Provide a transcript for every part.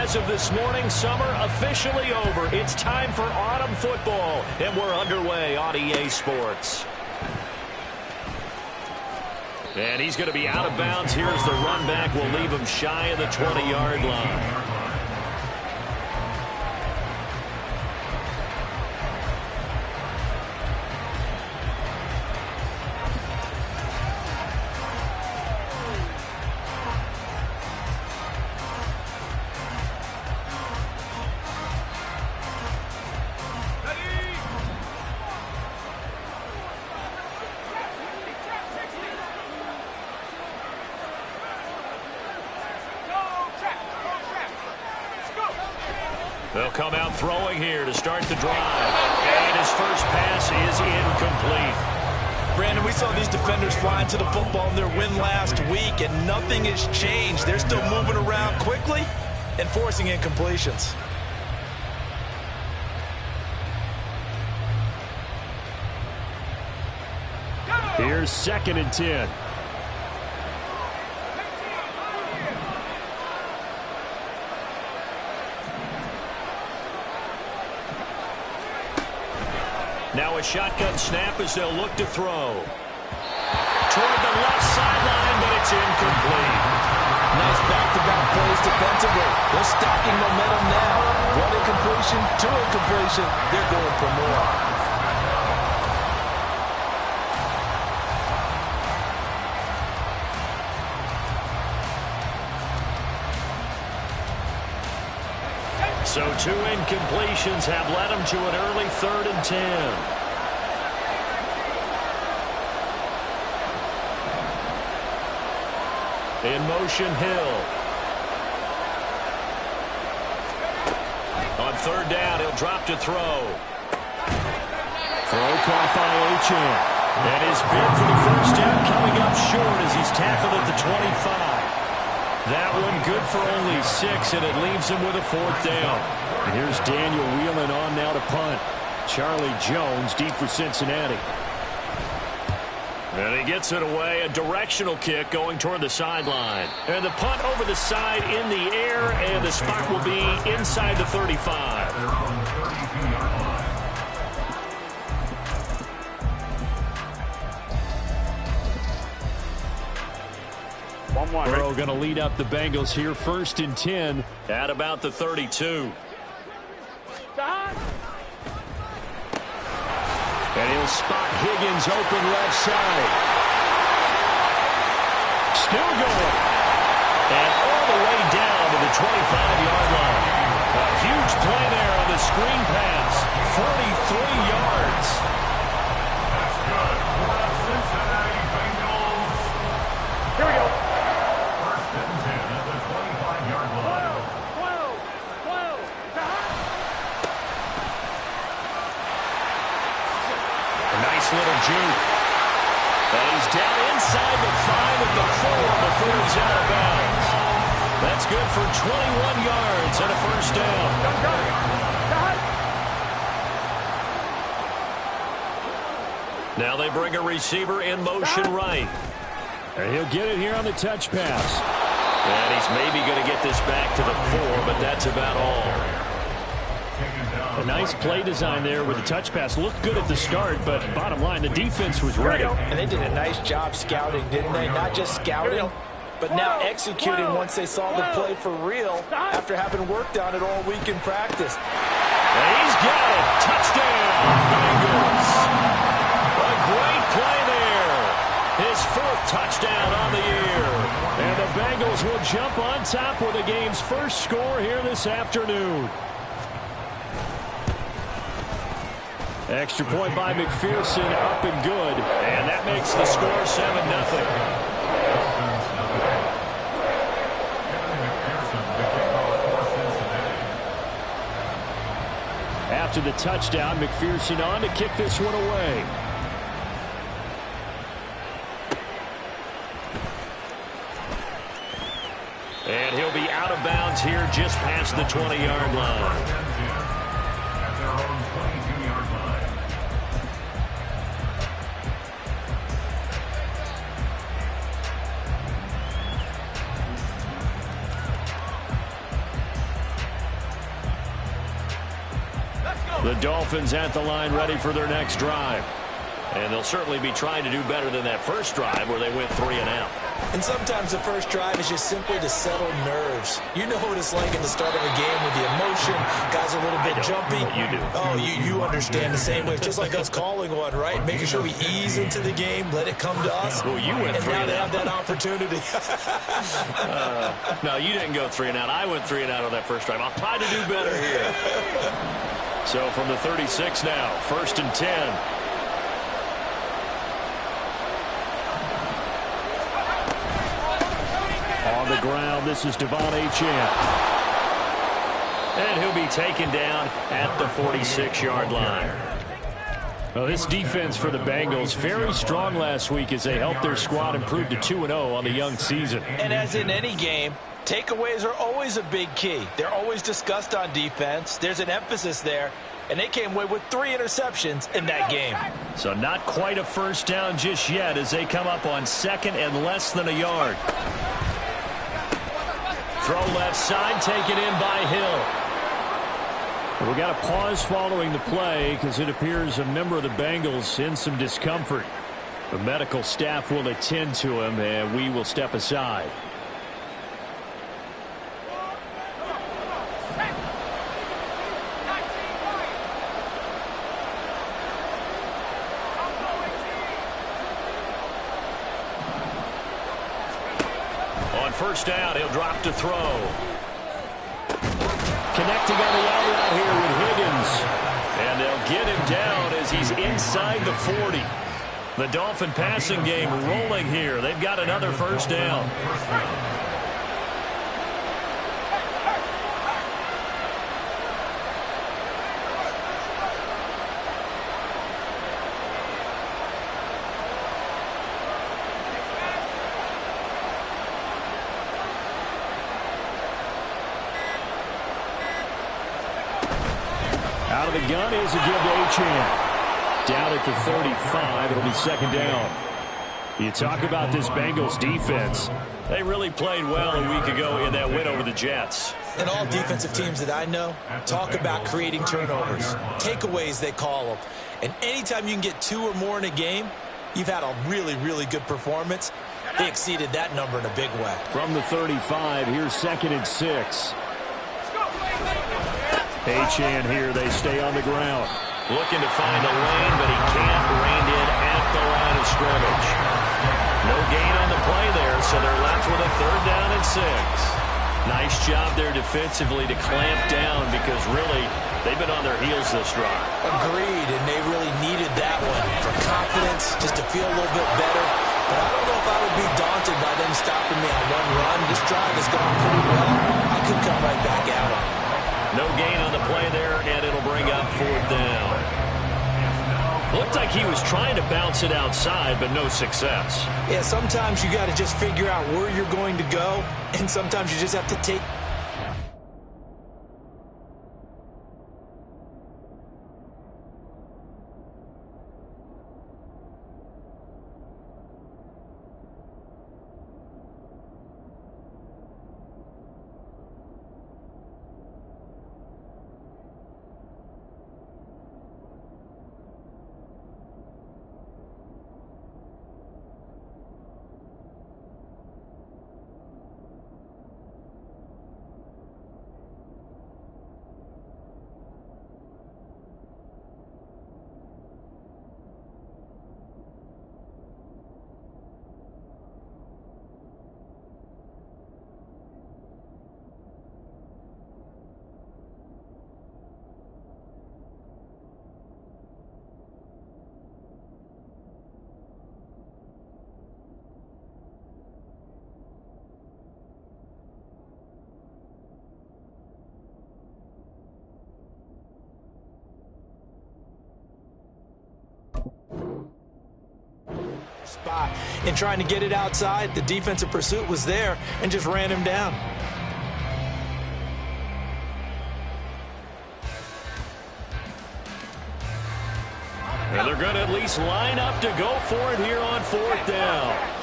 as of this morning, summer officially over. It's time for autumn football, and we're underway on EA Sports. And he's going to be out of bounds. Here's the run back. Will leave him shy of the 20-yard line. They'll come out throwing here to start the drive. And his first pass is incomplete. Brandon, we saw these defenders flying to the football in their win last week, and nothing has changed. They're still moving around quickly and forcing incompletions. Here's 2nd and 10. Now a shotgun snap as they'll look to throw. Toward the left sideline, but it's incomplete. Nice back-to-back plays defensively. They're stacking momentum now. One incompletion, two incompletion. They're going for more. So 2 incompletions have led him to an early 3rd and 10. In motion, Hill. On 3rd down, he'll drop to throw. Throw caught by Achane. And his bid for the first down coming up short as he's tackled at the 25. That one good for only 6, and it leaves him with a 4th down. And here's Daniel wheeling on now to punt. Charlie Jones deep for Cincinnati. And he gets it away, a directional kick going toward the sideline. And the punt over the side in the air, and the spot will be inside the 35. Burrow going to lead up the Bengals here, 1st and 10 at about the 32. And he'll spot Higgins open left side. Still going. And all the way down to the 25-yard line. A huge play there on the screen pass. 43 yards. That's good for the Cincinnati Bengals. Here we go. 1st and 10 at the 25-yard line. 12. Nice little juke. And he's down inside the 5 at the 4 before he's out of bounds. That's good for 21 yards and a 1st down. Now they bring a receiver in motion right. And he'll get it here on the touch pass. And he's maybe going to get this back to the 4, but that's about all. A nice play design there with the touch pass. Looked good at the start, but bottom line, the defense was ready. And they did a nice job scouting, didn't they? Not just scouting, but now executing once they saw the play for real after having worked on it all week in practice. And he's got it. Touchdown, Bengals. A great play there. His 4th touchdown on the year. And the Bengals will jump on top with the game's first score here this afternoon. Extra point by McPherson, up and good. And that makes the score 7-0. After the touchdown, McPherson on to kick this one away. And he'll be out of bounds here just past the 20-yard line. The Dolphins at the line ready for their next drive. And they'll certainly be trying to do better than that first drive where they went 3 and out. And sometimes the first drive is just simply to settle nerves. You know what it's like at the start of a game with the emotion. Guys are a little bit jumpy. You do. Oh, you understand the same way. It's just like us calling one, right? Making sure we ease into the game, let it come to us. Well, you went and 3 now and they out. have that opportunity. No, you didn't go 3 and out. I went 3 and out on that first drive. I'll try to do better here. So from the 36 now, 1st and 10. On the ground, this is Devon Achane. And he'll be taken down at the 46-yard line. Well, this defense for the Bengals, very strong last week as they helped their squad improve to 2-0 on the young season. And as in any game, takeaways are always a big key. They're always discussed on defense. There's an emphasis there. And they came away with 3 interceptions in that game. So not quite a first down just yet as they come up on 2nd and less than a yard. Throw left side, taken in by Hill. We got a pause following the play because it appears a member of the Bengals in some discomfort. The medical staff will attend to him, and we will step aside. On first down, he'll drop to throw. Connecting on the out route here with Higgins. And they'll get him down as he's inside the 40. The Dolphin passing game rolling here. They've got another first down. Out of the gun is a give to Achane. Down at the 35, it'll be 2nd down. You talk about this Bengals defense. They really played well a week ago in that win over the Jets. And all defensive teams that I know talk about creating turnovers. Takeaways, they call them. And anytime you can get 2 or more in a game, you've had a really, really good performance. They exceeded that number in a big way. From the 35, here's 2nd and 6. Achane here, they stay on the ground. Looking to find a lane, but he can't. Reined in at the line of scrimmage. No gain on the play there, so they're left with a 3rd down and 6. Nice job there defensively to clamp down because really they've been on their heels this drive. Agreed, and they really needed that one for confidence, just to feel a little bit better. But I don't know if I would be daunted by them stopping me on one run. This drive has gone pretty well. I could come right back at them. No gain on the play there, and it'll bring up 4th down. Looked like he was trying to bounce it outside, but no success. Yeah, sometimes you got to just figure out where you're going to go, and sometimes you just have to take. Spot and trying to get it outside. The defensive pursuit was there and just ran him down. And they're going to at least line up to go for it here on 4th down.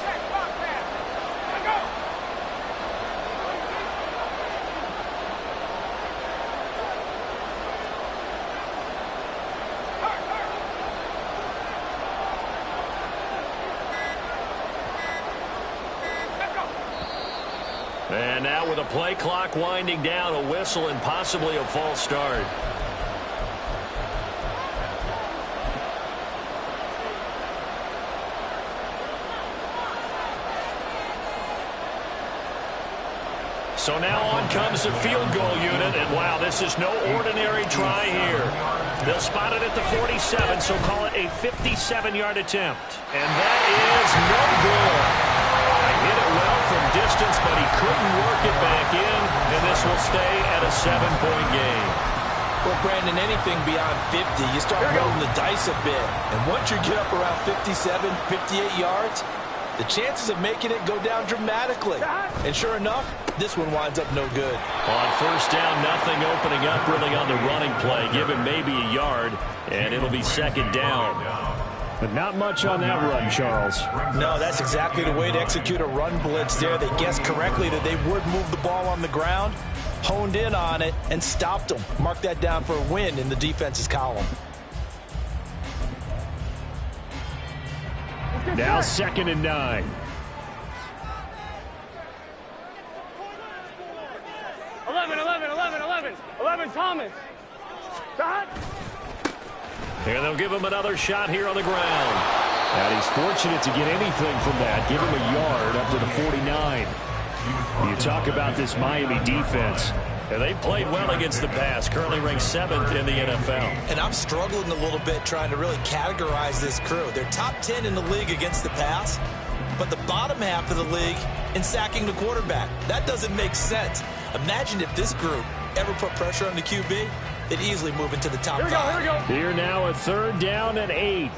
And now with a play clock winding down, a whistle and possibly a false start. So now on comes the field goal unit, and wow, this is no ordinary try here. They'll spot it at the 47, so call it a 57-yard attempt. And that is no good. Hit it well from distance, but he couldn't work it back in, and this will stay at a 7-point game. Well, Brandon, anything beyond 50, you start rolling the dice a bit. And once you get up around 57, 58 yards, the chances of making it go down dramatically. And sure enough, this one winds up no good. On first down, nothing opening up really on the running play. Give him maybe a yard, and it'll be second down. But not much on that run, Charles. No, that's exactly the way to execute a run blitz there. They guessed correctly that they would move the ball on the ground, honed in on it, and stopped them. Mark that down for a win in the defense's column. Now 2nd and 9. 11, Thomas. Shot. And they'll give him another shot here on the ground. And he's fortunate to get anything from that. Give him a yard up to the 49. You talk about this Miami defense. And they've played well against the pass, currently ranked 7th in the NFL. And I'm struggling a little bit trying to really categorize this crew. They're top 10 in the league against the pass, but the bottom half of the league in sacking the quarterback. That doesn't make sense. Imagine if this group ever put pressure on the QB, they'd easily move into the top 5. Here we go. Here now a 3rd down and 8.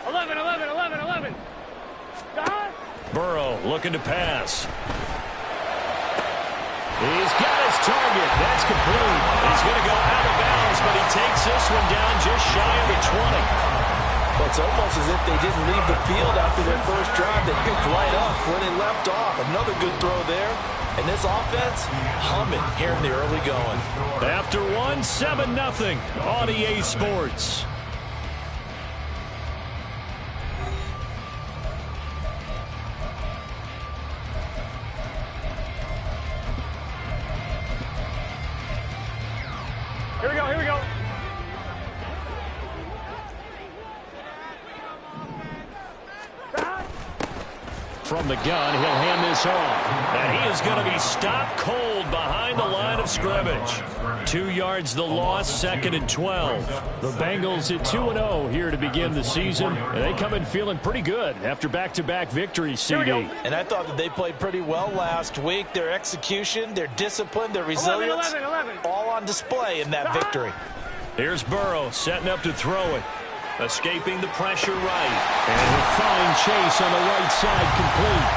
11. Shot. Burrow looking to pass. He's got his target. That's complete. He's going to go out of bounds, but he takes this one down just shy of the 20. Well, it's almost as if they didn't leave the field after their first drive. They picked right up where they left off. Another good throw there. And this offense, humming here in the early going. After 7-0 on EA Sports. Here we go. From the gun, he'll hand this off. And he is going to be stopped cold behind the line of scrimmage. 2 yards the loss, 2nd and 12. The Bengals at 2-0 here to begin the season. And they come in feeling pretty good after back-to-back victories, CD. And I thought that they played pretty well last week. Their execution, their discipline, their resilience, 11. all on display in that victory. Here's Burrow setting up to throw it. Escaping the pressure right. And a fine chase on the right side complete.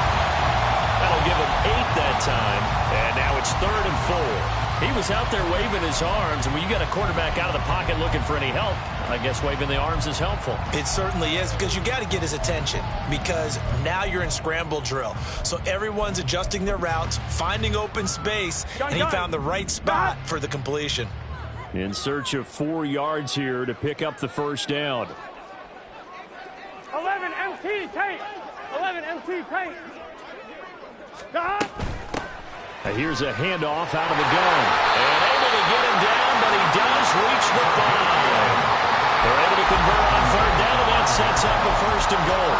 That'll give him 8 that time. And now it's 3rd and 4. He was out there waving his arms. And when you got a quarterback out of the pocket looking for any help, I guess waving the arms is helpful. It certainly is, because you got to get his attention, because now you're in scramble drill. So everyone's adjusting their routes, finding open space, and he found the right spot for the completion. In search of 4 yards here to pick up the first down. 11 MT tape. Shot. Here's a handoff out of the gun. And able to get him down, but he does reach the 5. They're able to convert on 3rd down, and that sets up a 1st and goal.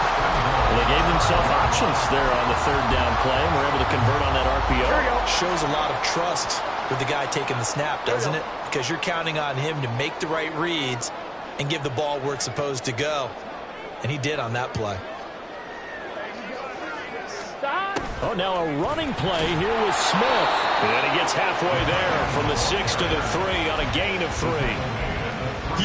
Well, they gave themselves options there on the 3rd down play, and were able to convert on that RPO. Shows a lot of trust with the guy taking the snap, doesn't it? Because you're counting on him to make the right reads and give the ball where it's supposed to go. And he did on that play. Oh, now a running play here with Smith. And he gets halfway there from the 6 to the 3 on a gain of 3.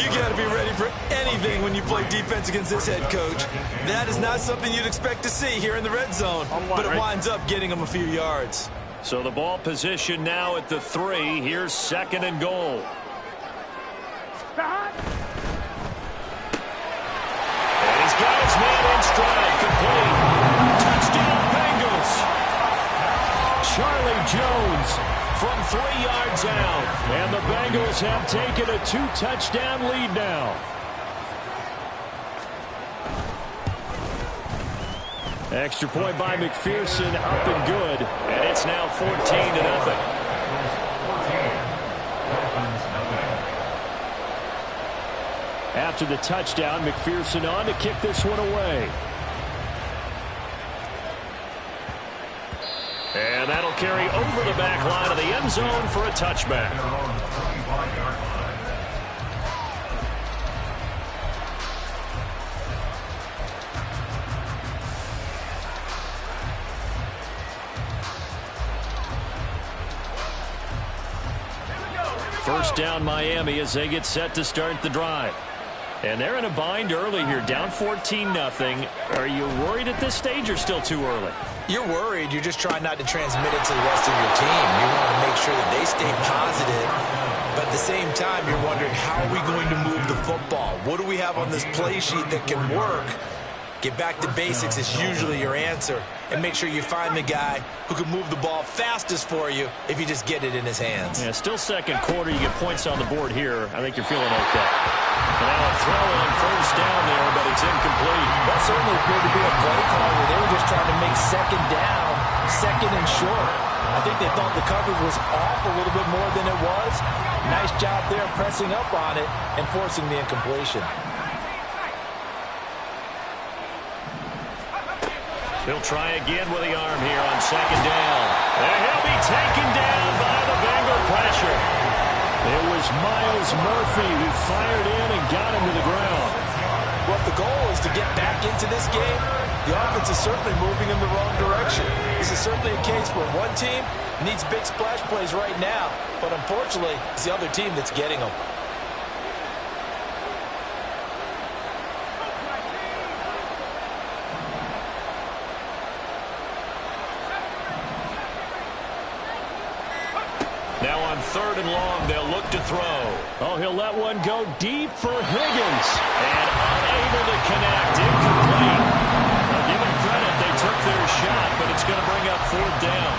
You got to be ready for anything when you play defense against this head coach. That is not something you'd expect to see here in the red zone. But it winds up getting him a few yards. So the ball position now at the 3. Here's 2nd and goal. Shot. And he's got his man in stride, complete. Touchdown Bengals. Charlie Jones from 3 yards out. And the Bengals have taken a 2-touchdown lead now. Extra point by McPherson, up and good. And it's now 14-0. After the touchdown, McPherson on to kick this one away. And that'll carry over the back line of the end zone for a touchback. First down Miami as they get set to start the drive. And they're in a bind early here, down 14-0. Are you worried at this stage or still too early? You're worried. You're just trying not to transmit it to the rest of your team. You want to make sure that they stay positive. But at the same time, you're wondering, how are we going to move the football? What do we have on this play sheet that can work? Get back to basics is usually your answer. And make sure you find the guy who can move the ball fastest for you if you just get it in his hands. Yeah, still second quarter. You get points on the board here. I think you're feeling okay. Now a throw on first down there, but it's incomplete. That certainly appeared to be a play call where they were just trying to make second down, second and short. I think they thought the coverage was off a little bit more than it was. Nice job there pressing up on it and forcing the incompletion. He'll try again with the arm here on second down. And he'll be taken down by the Bengal pressure. It was Miles Murphy who fired in and got him to the ground. Well, if the goal is to get back into this game, the offense is certainly moving in the wrong direction. This is certainly a case where one team needs big splash plays right now, but unfortunately, it's the other team that's getting them. Now on third and long, they'll look to throw. Oh, he'll let one go deep for Higgins. And unable to connect. Incomplete. Well, give them credit. They took their shot, but it's going to bring up fourth down.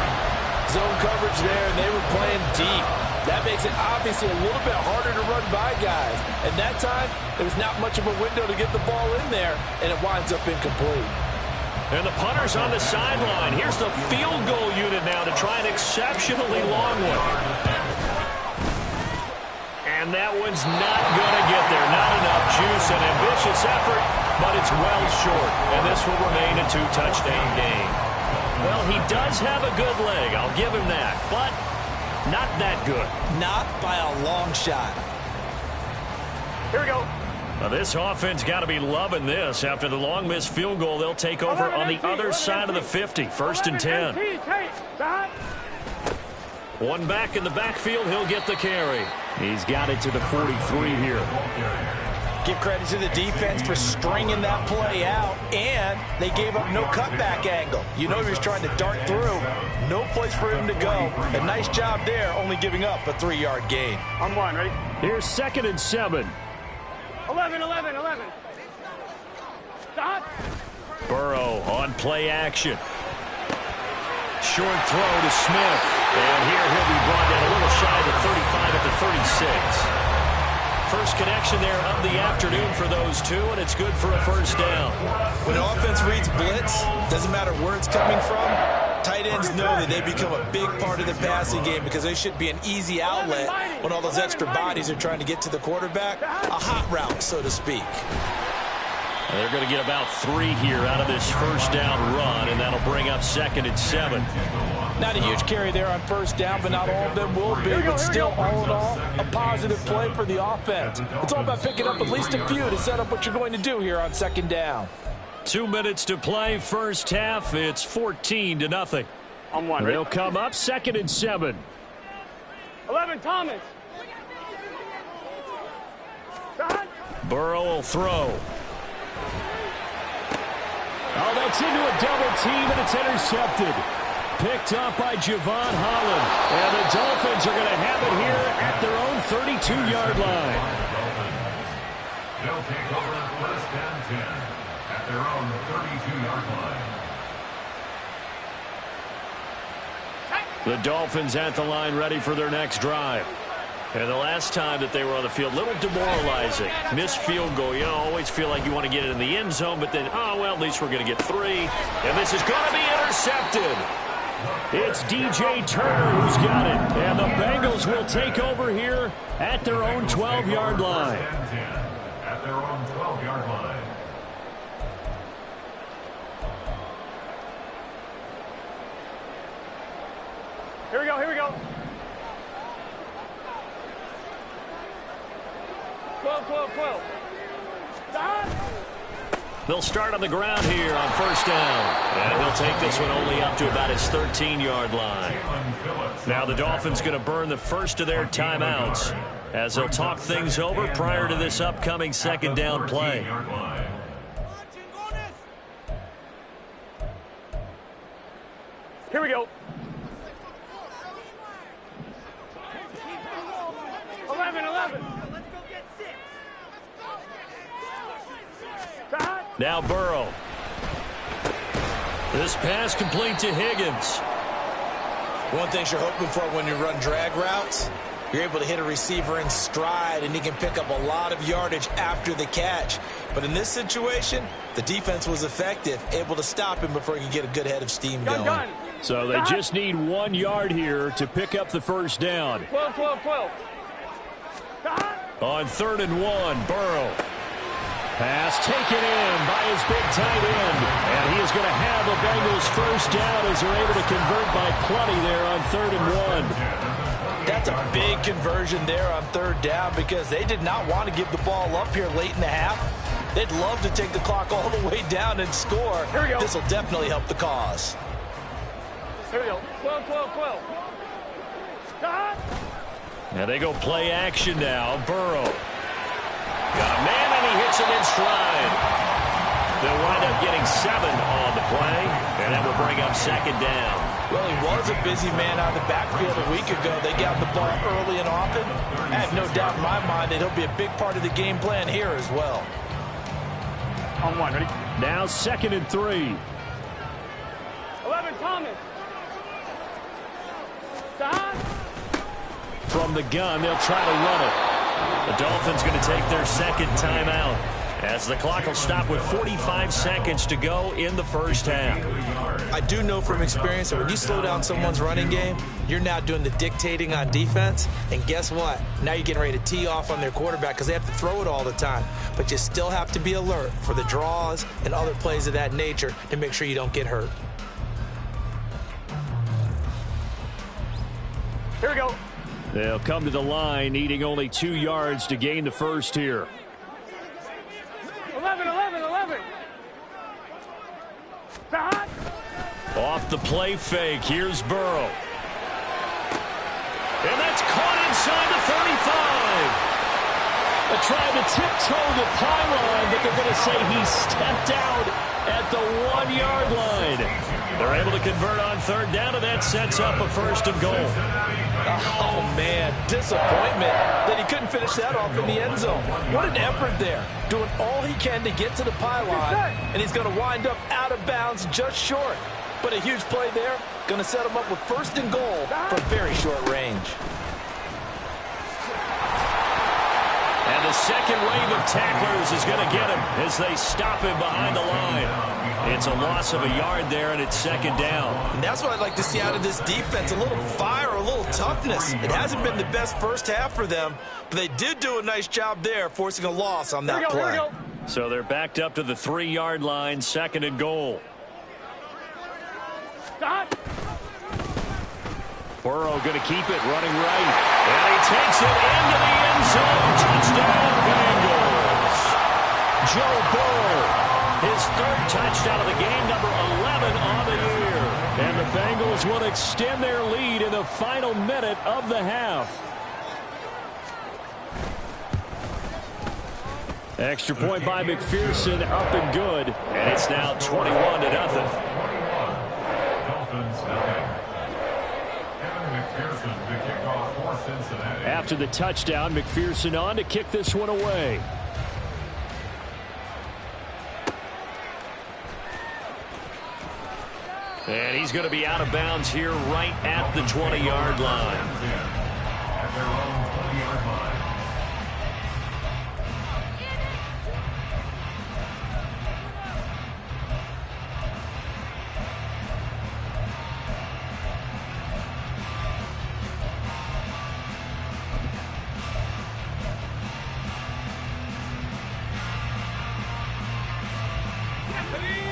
Zone coverage there, and they were playing deep. That makes it obviously a little bit harder to run by guys. And that time, there was not much of a window to get the ball in there, and it winds up incomplete. And the punter's on the sideline. Here's the field goal unit now to try an exceptionally long one. And that one's not going to get there. Not enough juice. An ambitious effort, but it's well short. And this will remain a two-touchdown game. Well, he does have a good leg. I'll give him that. But not that good. Not by a long shot. Here we go. Now this offense got to be loving this. After the long missed field goal, they'll take over on the other side of the 50. First and 10. One back in the backfield. He'll get the carry. He's got it to the 43 here. Give credit to the defense for stringing that play out, and they gave up no cutback angle. You know he was trying to dart through. No place for him to go. A nice job there, only giving up a 3-yard gain. On one, ready? Here's second and 7. 11. Stop. Burrow on play action. Short throw to Smith. And here he'll be brought down a little shy of the 35 at the 36. First connection there of the afternoon for those two, and it's good for a first down. When an offense reads blitz, doesn't matter where it's coming from, tight ends know that they become a big part of the passing game because they should be an easy outlet when all those extra bodies are trying to get to the quarterback. A hot route, so to speak. They're going to get about 3 here out of this first down run, and that'll bring up second and 7. Not a huge carry there on first down, but not all of them will be. But still, all in all, a positive play for the offense. It's all about picking up at least a few to set up what you're going to do here on second down. 2 minutes to play first half. It's 14-0. On one, They'll come up second and 7. 11, Thomas. Stop. Burrow will throw. Oh, that's into a double team, and it's intercepted. Picked up by Javon Holland. And the Dolphins are going to have it here at their own 32-yard line. They'll take over first and 10 at their own 32-yard line. The Dolphins at the line ready for their next drive. And the last time that they were on the field, a little demoralizing. Missed field goal. You always feel like you want to get it in the end zone, but then, oh, well, at least we're going to get 3. And this is going to be intercepted. It's DJ Turner who's got it. And the Bengals will take over here at their own 12-yard line. At their own 12-yard line. Here we go, here we go. 12, 12, 12. Stop. They'll start on the ground here on first down. And he'll take this one only up to about his 13-yard line. Now the Dolphins going to burn the first of their timeouts as they'll talk things over prior to this upcoming second down play. Here we go. 11, 11. Now Burrow. This pass complete to Higgins. One thing you're hoping for when you run drag routes, you're able to hit a receiver in stride, and he can pick up a lot of yardage after the catch. But in this situation, the defense was effective, able to stop him before he could get a good head of steam going. So they just need 1 yard here to pick up the first down. 12, 12, 12. On 3rd and 1, Burrow. Pass taken in by his big tight end. And he is going to have the Bengals first down as they're able to convert by plenty there on 3rd and 1. That's a big conversion there on 3rd down because they did not want to give the ball up here late in the half. They'd love to take the clock all the way down and score. Here we go. This will definitely help the cause. Here we go. 12, 12, 12. Stop. Now they go play action now. Burrow. Got a man, and he hits it in stride. They'll wind up getting 7 on the play, and that will bring up second down. Well, he was a busy man out of the backfield a week ago. They got the ball early and often. I have no doubt in my mind that he'll be a big part of the game plan here as well. On 1, ready? Now 2nd and 3. 11, Thomas. Stop. From the gun, they'll try to run it. The Dolphins going to take their second timeout as the clock will stop with 45 seconds to go in the first half. I do know from experience that when you slow down someone's running game, you're now doing the dictating on defense. And guess what? Now you're getting ready to tee off on their quarterback because they have to throw it all the time. But you still have to be alert for the draws and other plays of that nature to make sure you don't get hurt. Here we go. They'll come to the line needing only 2 yards to gain the first here. 11, 11, 11. Stop. Off the play fake, here's Burrow. And that's caught inside the 35. They're trying to tiptoe the pylon, but they're going to say he stepped out at the 1 yard line. They're able to convert on 3rd down, and that sets up a 1st and goal. Oh, man, disappointment that he couldn't finish that off in the end zone. What an effort there, doing all he can to get to the pylon, and he's going to wind up out of bounds just short. But a huge play there, going to set him up with 1st and goal from very short range. And the second wave of tacklers is going to get him as they stop him behind the line. It's a loss of a yard there, and it's 2nd down. And that's what I'd like to see out of this defense, a little fire, a little toughness. It hasn't been the best first half for them, but they did do a nice job there, forcing a loss on that play. So they're backed up to the 3 yard line, 2nd and goal. Stop. Burrow going to keep it, running right. And he takes it into the end zone. Touchdown, Bengals. Joe Burrow, his 3rd touchdown of the game, number 11 on the year. And the Bengals will extend their lead in the final minute of the half. Extra point by McPherson, up and good. And it's now 21-0. After the touchdown, McPherson on to kick this one away. And he's going to be out of bounds here right at the 20 yard line.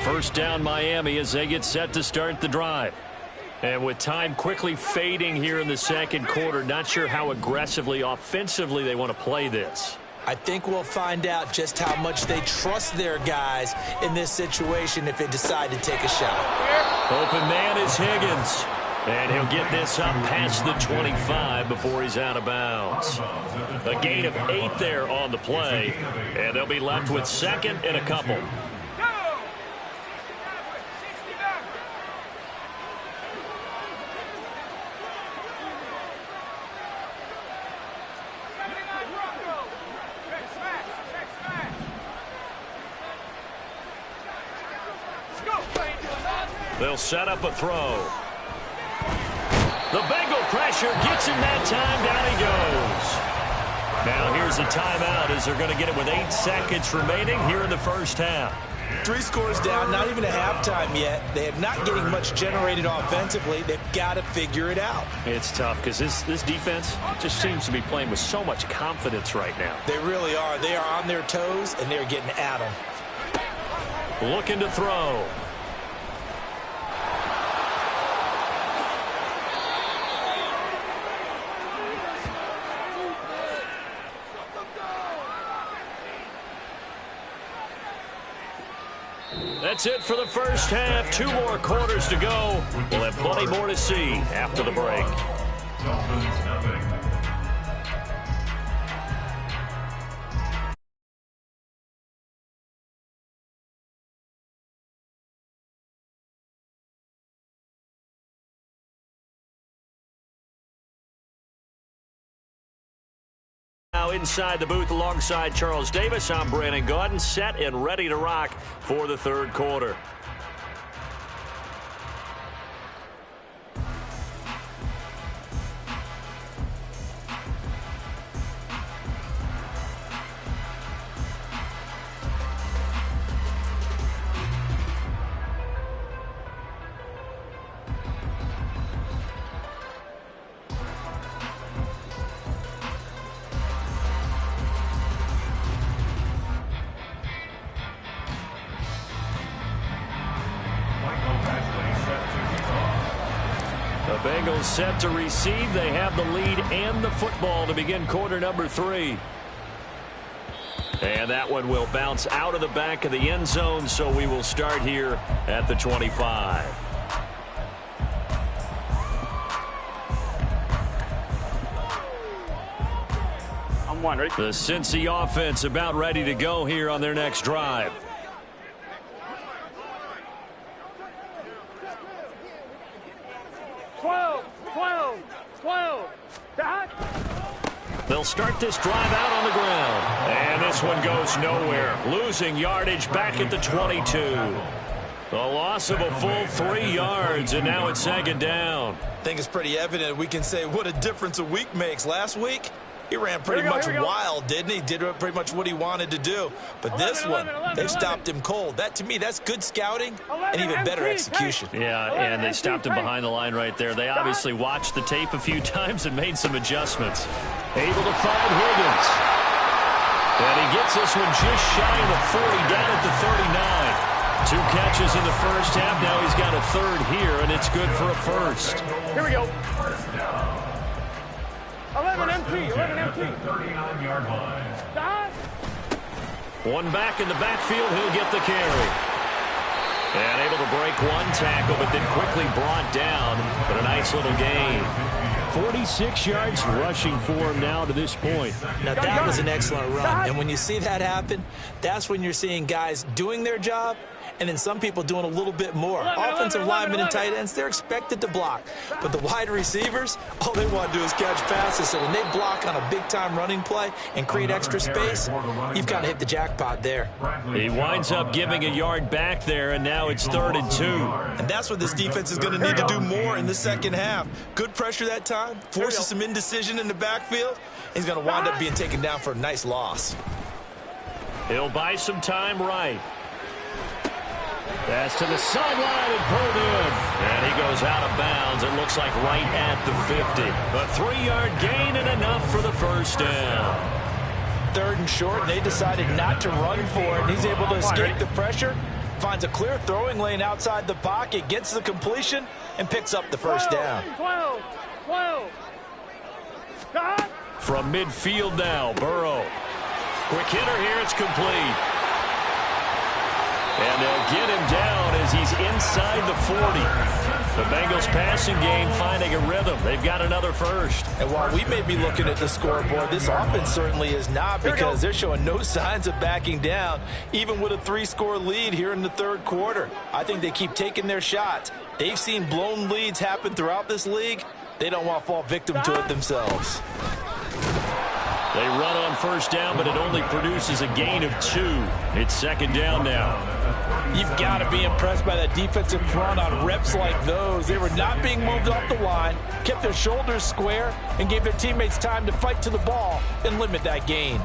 First down Miami as they get set to start the drive. And with time quickly fading here in the second quarter, not sure how aggressively, offensively they want to play this. I think we'll find out just how much they trust their guys in this situation if they decide to take a shot. Open man is Higgins. And he'll get this up past the 25 before he's out of bounds. A gain of 8 there on the play. And they'll be left with second and a couple. They'll set up a throw. The Bengal pressure gets him that time. Down he goes. Now here's a timeout as they're going to get it with 8 seconds remaining here in the first half. 3 scores down, not even a halftime yet. They are not getting much generated offensively. They've got to figure it out. It's tough because this defense just seems to be playing with so much confidence right now. They really are. They are on their toes, and they're getting at them. Looking to throw. That's it for the first half. 2 more quarters to go. We'll have plenty more to see after the break. Dolphins nothing. Now inside the booth alongside Charles Davis, I'm Brandon Gaudin, set and ready to rock for the third quarter. Bengals set to receive. They have the lead and the football to begin quarter number 3. And that one will bounce out of the back of the end zone, so we will start here at the 25. I'm one, ready? The Cincy offense about ready to go here on their next drive. They'll start this drive out on the ground. And this one goes nowhere. Losing yardage back at the 22. A loss of a full 3 yards, and now it's second down. I think it's pretty evident we can say what a difference a week makes. Last week, he ran pretty much wild, didn't he? Did pretty much what he wanted to do. But this one, they stopped him cold. That, to me, that's good scouting and even better execution. Yeah, and they stopped him behind the line right there. They obviously watched the tape a few times and made some adjustments. Able to find Higgins. And he gets this one just shy of the 40, down at the 39. 2 catches in the first half. Now he's got a third here, and it's good for a first. Here we go. 11 MT. 39-yard line. One back in the backfield. He'll get the carry. And able to break one tackle, but then quickly brought down. But a nice little gain. 46 yards rushing for him now to this point. Now, that was an excellent run. And when you see that happen, that's when you're seeing guys doing their job and then some people doing a little bit more. Offensive linemen and tight ends, they're expected to block. But the wide receivers, all they want to do is catch passes. So when they block on a big-time running play and create extra space, you've got to hit the jackpot there. He winds up giving a yard back there, and now it's 3rd and 2. And that's what this defense is going to need to do more in the second half. Good pressure that time, forces some indecision in the backfield. He's going to wind up being taken down for a nice loss. He'll buy some time right. Pass to the sideline and pulled in. And he goes out of bounds. It looks like right at the 50. A 3-yard gain and enough for the first down. 3rd and short. They decided not to run for it. And he's able to escape the pressure. finds a clear throwing lane outside the pocket, gets the completion, and picks up the first down. 12. From midfield now, Burrow. Quick hitter here, it's complete. And they'll get him down as he's inside the 40. The Bengals passing game finding a rhythm. They've got another first. And while we may be looking at the scoreboard, this offense certainly is not, because they're showing no signs of backing down, even with a 3-score lead here in the third quarter. I think they keep taking their shots. They've seen blown leads happen throughout this league. They don't want to fall victim to it themselves. They run on first down, but it only produces a gain of 2. It's second down now. You've got to be impressed by that defensive front on reps like those. They were not being moved off the line, kept their shoulders square, and gave their teammates time to fight to the ball and limit that gain.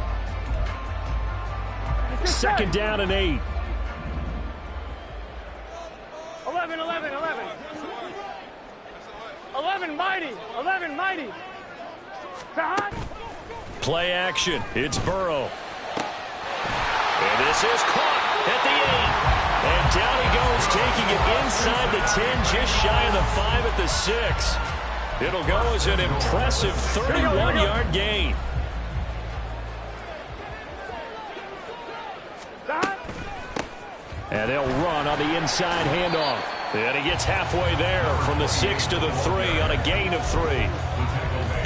Second down and 8. 11 mighty. Play action. It's Burrow. And this is caught at the 8. And down he goes, taking it inside the 10, just shy of the 5 at the 6. It'll go as an impressive 31-yard gain. And they'll run on the inside handoff. And he gets halfway there from the 6 to the 3 on a gain of 3.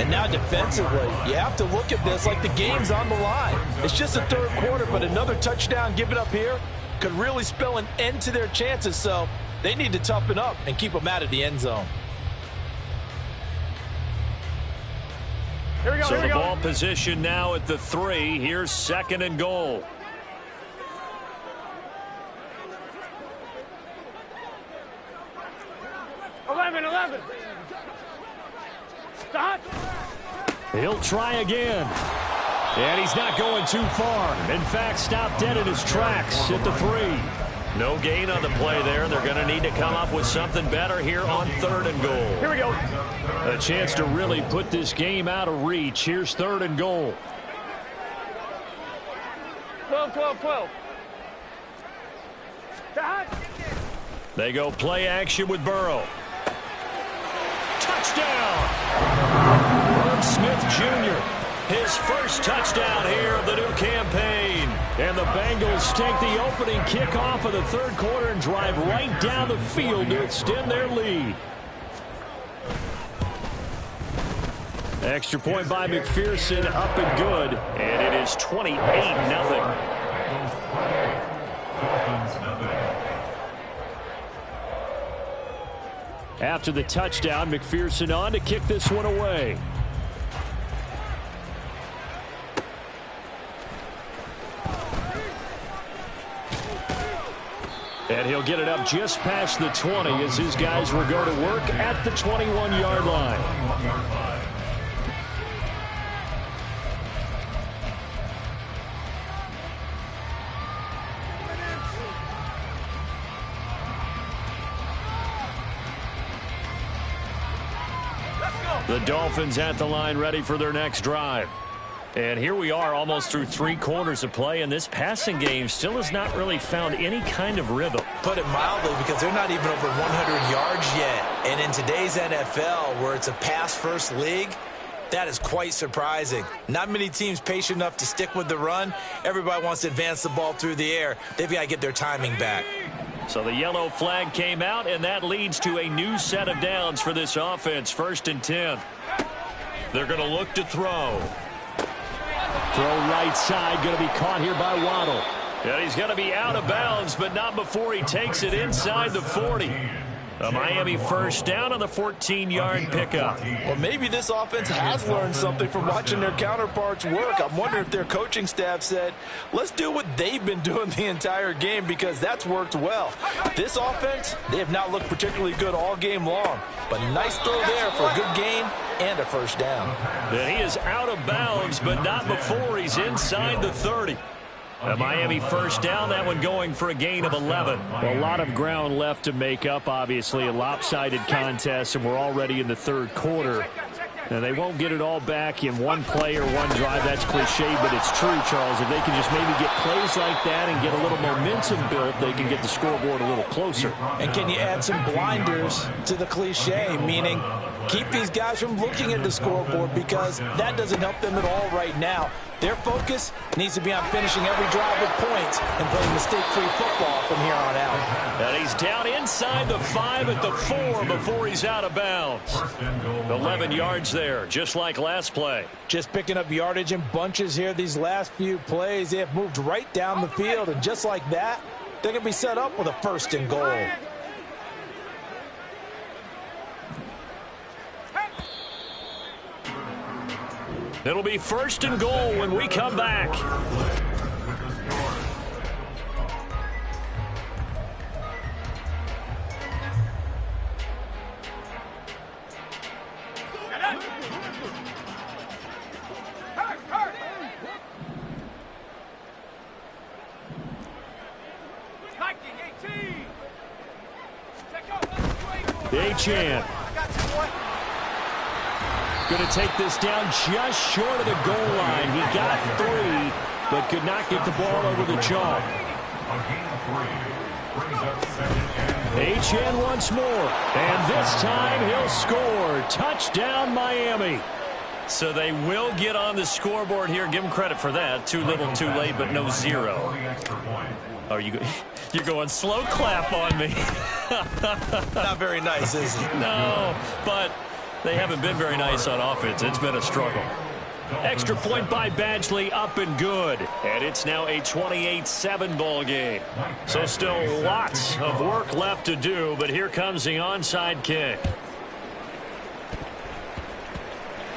And now defensively, you have to look at this like the game's on the line. It's just the third quarter, but another touchdown given up here could really spell an end to their chances, so they need to toughen up and keep them out of the end zone. Here we go. So the ball position now at the 3. Here's second and goal. Stop. He'll try again. And he's not going too far. In fact, stopped dead in his tracks at the 3. No gain on the play there. They're going to need to come up with something better here on third and goal. Here we go. A chance to really put this game out of reach. Here's third and goal. 12. Stop. They go play action with Burrow. Touchdown! Herb Smith Jr., his first touchdown here of the new campaign. And the Bengals take the opening kickoff of the third quarter and drive right down the field to extend their lead. Extra point by McPherson, up and good. And it is 28-0. After the touchdown, McPherson on to kick this one away. And he'll get it up just past the 20 as his guys will go to work at the 21-yard line. The Dolphins at the line ready for their next drive. And here we are almost through 3 quarters of play, and this passing game still has not really found any kind of rhythm. Put it mildly, because they're not even over 100 yards yet. And in today's NFL, where it's a pass-first league, that is quite surprising. Not many teams patient enough to stick with the run. Everybody wants to advance the ball through the air. They've got to get their timing back. So the yellow flag came out, and that leads to a new set of downs for this offense. 1st and 10. They're going to look to throw. Throw right side, going to be caught here by Waddle. And he's going to be out of bounds, but not before he takes it inside the 40. A Miami first down on the 14-yard pickup. Well, maybe this offense has learned something from watching their counterparts work. I'm wondering if their coaching staff said, let's do what they've been doing the entire game, because that's worked well. This offense, they have not looked particularly good all game long. But nice throw there for a good gain and a first down. And he is out of bounds, but not before he's inside the 30. A Miami first down, that one going for a gain of 11. A lot of ground left to make up, obviously. A lopsided contest, and we're already in the third quarter. And they won't get it all back in one play or one drive. That's cliche, but it's true, Charles. If they can just maybe get plays like that and get a little momentum built, they can get the scoreboard a little closer. And can you add some blinders to the cliche, meaning keep these guys from looking at the scoreboard, because that doesn't help them at all right now. Their focus needs to be on finishing every drive with points and playing mistake-free football from here on out. And he's down inside the 5 at the 4 before he's out of bounds. 11 yards there, just like last play. Just picking up yardage in bunches here these last few plays. They have moved right down the field, and just like that, they're going to be set up with a 1st and goal. It'll be 1st and goal when we come back. Achan. Going to take this down just short of the goal line. He got 3, but could not get the ball over the chalk. Achan once more, and this time he'll score. Touchdown, Miami. So they will get on the scoreboard here. Give them credit for that. Too little, too late, but no 0. Oh, you're going slow clap on me. Not very nice, is it? No, but they haven't been very nice on offense. It's been a struggle. Extra point by Badgley, up and good. And it's now a 28-7 ball game. So still lots of work left to do, but here comes the onside kick.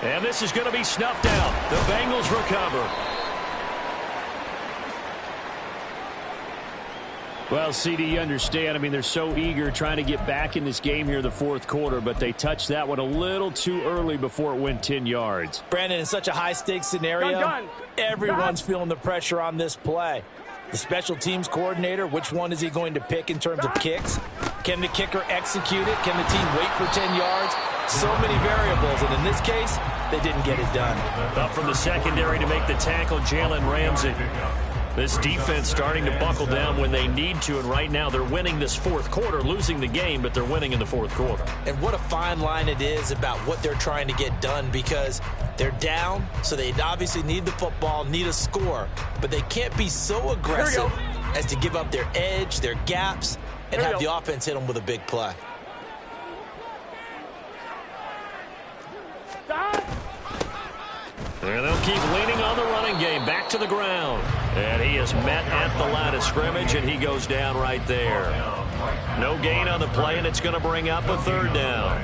And this is going to be snuffed out. The Bengals recover. Well, CD, you understand. I mean, they're so eager trying to get back in this game here in the 4th quarter, but they touched that one a little too early before it went 10 yards. Brandon, in such a high-stakes scenario, everyone's feeling the pressure on this play. The special teams coordinator, which one is he going to pick in terms of kicks? Can the kicker execute it? Can the team wait for 10 yards? So many variables, and in this case, they didn't get it done. Up from the secondary to make the tackle, Jalen Ramsey. This defense starting to buckle down when they need to, and right now they're winning this 4th quarter, losing the game, but they're winning in the 4th quarter. And what a fine line it is about what they're trying to get done, because they're down, so they obviously need the football, need a score, but they can't be so aggressive as to give up their edge, their gaps, and have the offense hit them with a big play. And they'll keep leaning on the running game. Back to the ground. And he is met at the line of scrimmage, and he goes down right there. No gain on the play, and it's going to bring up a 3rd down.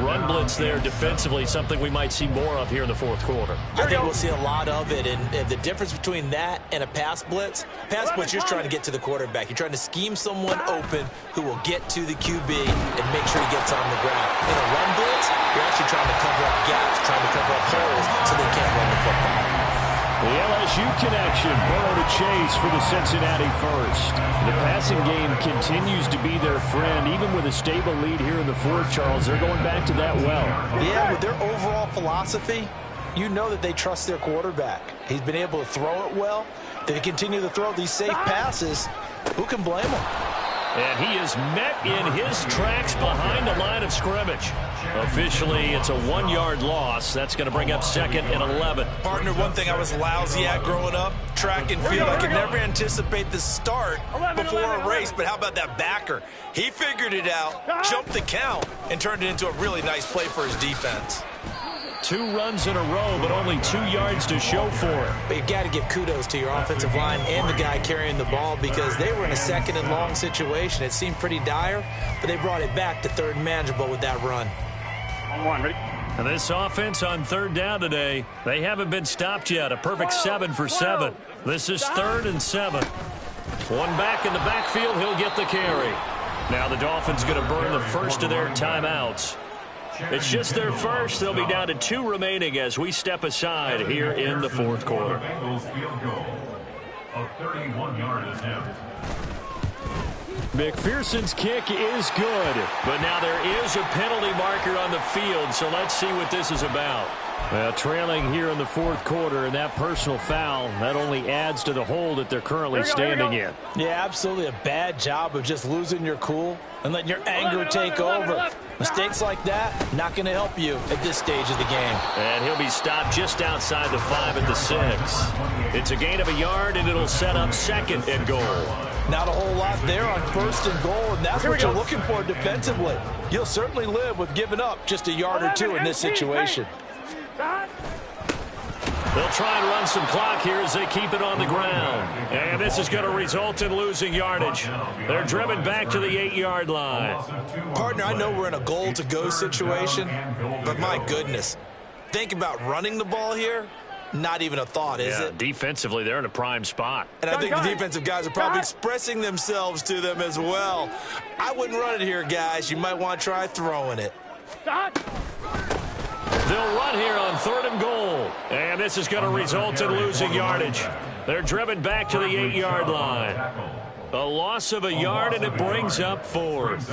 Run blitz there defensively, something we might see more of here in the 4th quarter. I think we'll see a lot of it, and the difference between that and a pass blitz, you're just trying to get to the quarterback. You're trying to scheme someone open who will get to the QB and make sure he gets on the ground. In a run blitz, you're actually trying to cover up gaps, trying to cover up holes so they can't run the football. The LSU connection, Burrow to Chase for the Cincinnati first. The passing game continues to be their friend, even with a stable lead here in the 4th, Charles. They're going back to that well. Yeah, with their overall philosophy, you know that they trust their quarterback. He's been able to throw it well. They continue to throw these safe passes. Who can blame them? And he is met in his tracks behind the line of scrimmage. Officially, it's a 1-yard loss. That's going to bring up 2nd and 11. Partner, one thing I was lousy at growing up, track and field. I could never anticipate the start before a race, but how about that backer? He figured it out, jumped the count, and turned it into a really nice play for his defense. 2 runs in a row, but only 2 yards to show for it. But you've got to give kudos to your offensive line and the guy carrying the ball, because they were in a 2nd and long situation. It seemed pretty dire, but they brought it back to 3rd and manageable with that run. On 1, ready? And this offense on 3rd down today, they haven't been stopped yet. A perfect 7 for 7. This is 3rd and 7. One back in the backfield, he'll get the carry. Now the Dolphins going to burn the first of their timeouts. It's just their first. They'll be down to 2 remaining as we step aside here in the 4th quarter. Bengals field goal. A 31-yard attempt. McPherson's kick is good. But now there is a penalty marker on the field, so let's see what this is about. Well, trailing here in the fourth quarter, and that personal foul, that only adds to the hole that they're currently standing in. Yeah, absolutely a bad job of just losing your cool and letting your anger take over. Mistakes like that, not going to help you at this stage of the game. And he'll be stopped just outside the 5 at the 6. It's a gain of a yard, and it'll set up second and goal. Not a whole lot there on first and goal, and that's what you're looking for defensively. You'll certainly live with giving up just a yard or two in this situation. They'll try and run some clock here as they keep it on the ground. And this is going to result in losing yardage. They're driven back to the 8-yard line. Partner, I know we're in a goal-to-go situation, but my goodness. Think about running the ball here. Not even a thought, is it? Defensively, they're in a prime spot. And I think the defensive guys are probably expressing themselves to them as well. I wouldn't run it here, guys. You might want to try throwing it. They'll run here on 3rd and goal. And this is going to result in losing yardage. They're driven back to the 8-yard line. A loss of a yard, and it brings up 4th.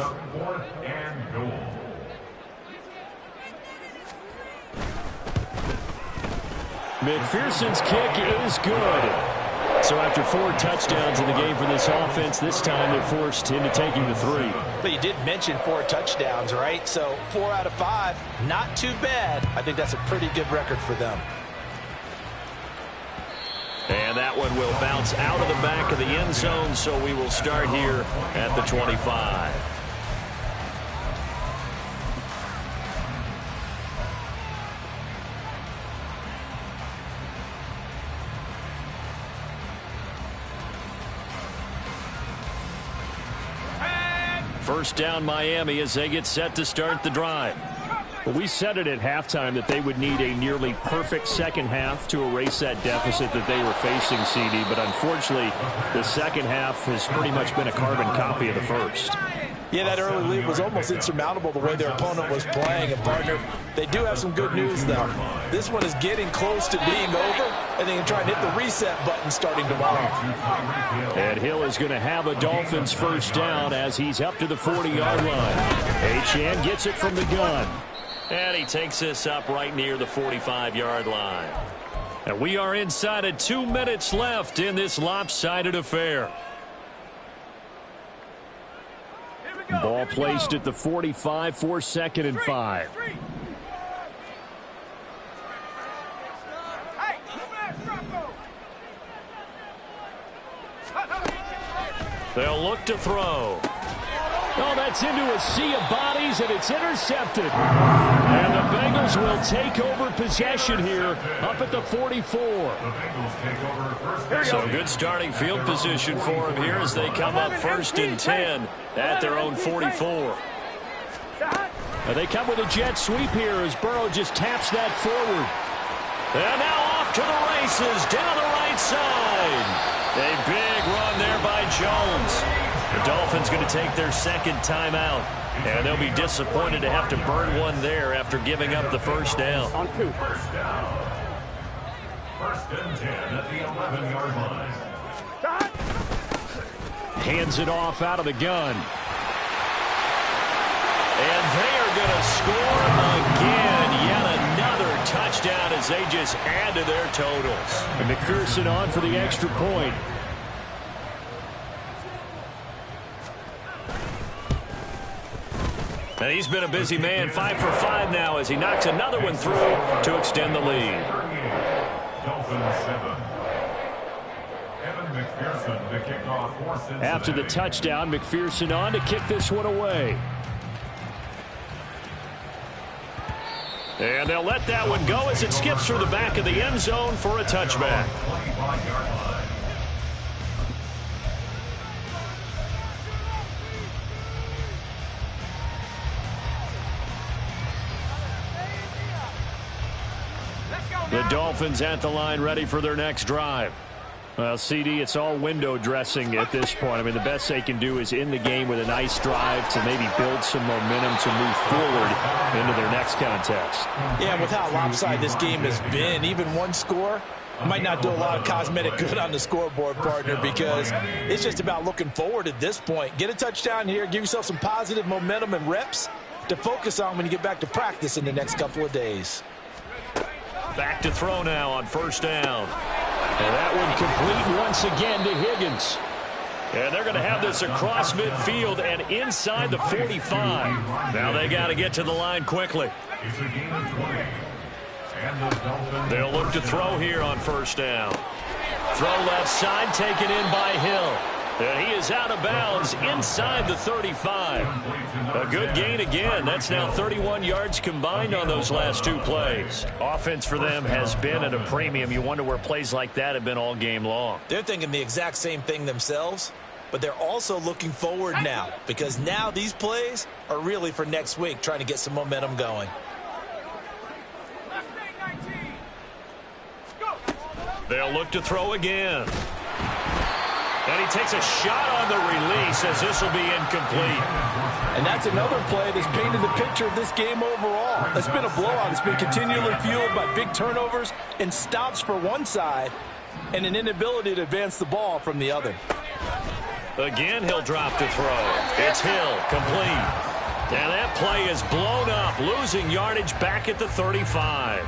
McPherson's kick is good. So after 4 touchdowns in the game for this offense, this time they're forced into taking the 3. But you did mention 4 touchdowns, right? So 4 out of 5, not too bad. I think that's a pretty good record for them. And that one will bounce out of the back of the end zone, so we will start here at the 25. First down, Miami, as they get set to start the drive. Well, we said it at halftime that they would need a nearly perfect second half to erase that deficit that they were facing, CD. But unfortunately, the second half has pretty much been a carbon copy of the first. Yeah, that early lead was almost insurmountable the way their opponent was playing. And, partner, they do have some good news, though. This one is getting close to being over, and they can try and hit the reset button starting tomorrow. And Hill is going to have a Dolphins first down as he's up to the 40-yard line. Achane gets it from the gun. And he takes this up right near the 45-yard line. And we are inside of 2 minutes left in this lopsided affair. Ball placed at the 45 for 2nd and 5. They'll look to throw. Oh, that's into a sea of bodies, and it's intercepted. And the Bengals will take over possession here up at the 44. So good starting field position for them here as they come up 1st and 10 at their own 44. They come with a jet sweep here as Burrow just taps that forward. And now off to the races down the right side. A big run there by Jones. The Dolphins going to take their second timeout, and they'll be disappointed to have to burn one there after giving up the first down. On 2. First down. 1st and 10 at the 11-yard line. Hands it off out of the gun. And they are going to score again. Yet another touchdown as they just add to their totals. And McPherson on for the extra point. And he's been a busy man, 5 for 5 now as he knocks another one through to extend the lead. After the touchdown, McPherson on to kick this one away. And they'll let that one go as it skips through the back of the end zone for a touchback. The Dolphins at the line ready for their next drive. Well, CD, it's all window dressing at this point. I mean, the best they can do is in the game with a nice drive to maybe build some momentum to move forward into their next contest. Yeah, with how lopsided this game has been, even one score might not do a lot of cosmetic good on the scoreboard, partner, because it's just about looking forward at this point. Get a touchdown here, give yourself some positive momentum and reps to focus on when you get back to practice in the next couple of days. Back to throw now on first down. And that one complete once again to Higgins. And they're going to have this across midfield and inside the 45. Now they got to get to the line quickly. It's a gain of 20. And the Dolphins. They'll look to throw here on first down. Throw left side, taken in by Hill. And he is out of bounds inside the 35. A good gain again. That's now 31 yards combined on those last two plays. Offense for them has been at a premium. You wonder where plays like that have been all game long. They're thinking the exact same thing themselves, but they're also looking forward now, because now these plays are really for next week, trying to get some momentum going. They'll look to throw again. And he takes a shot on the release as this will be incomplete. And that's another play that's painted the picture of this game overall. It's been a blowout. It's been continually fueled by big turnovers and stops for one side and an inability to advance the ball from the other. Again, he'll drop to throw. It's Hill, complete. And that play is blown up, losing yardage back at the 35.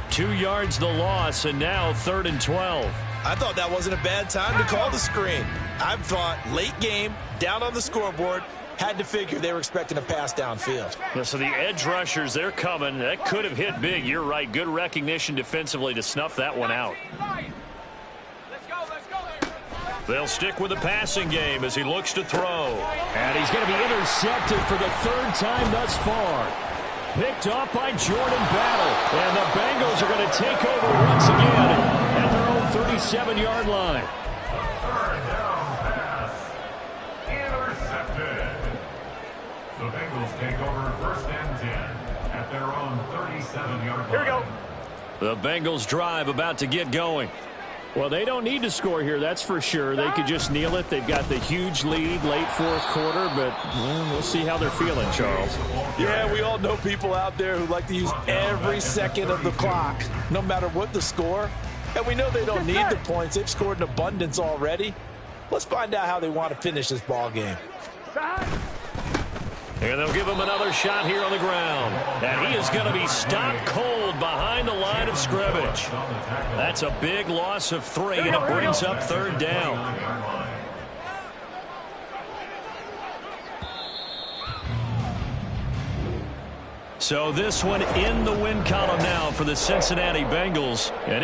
2 yards the loss, and now 3rd and 12. I thought that wasn't a bad time to call the screen. I thought late game, down on the scoreboard, had to figure they were expecting a pass downfield. Yeah, so the edge rushers, they're coming. That could have hit big. You're right. Good recognition defensively to snuff that one out. They'll stick with the passing game as he looks to throw. And he's going to be intercepted for the 3rd time thus far. Picked off by Jordan Battle. And the Bengals are going to take over once again at their own 37-yard line. Third down pass. Intercepted. The Bengals take over 1st and 10 at their own 37-yard line. Here we go. The Bengals drive about to get going. Well, they don't need to score here, that's for sure. They could just kneel it. They've got the huge lead late 4th quarter, but we'll see how they're feeling, Charles. Yeah, we all know people out there who like to use every second of the clock, no matter what the score. And we know they don't need the points. They've scored in abundance already. Let's find out how they want to finish this ball game. And they'll give him another shot here on the ground. And he is going to be stopped cold behind the line of scrimmage. That's a big loss of 3, and it brings up 3rd down. So this one in the win column now for the Cincinnati Bengals. And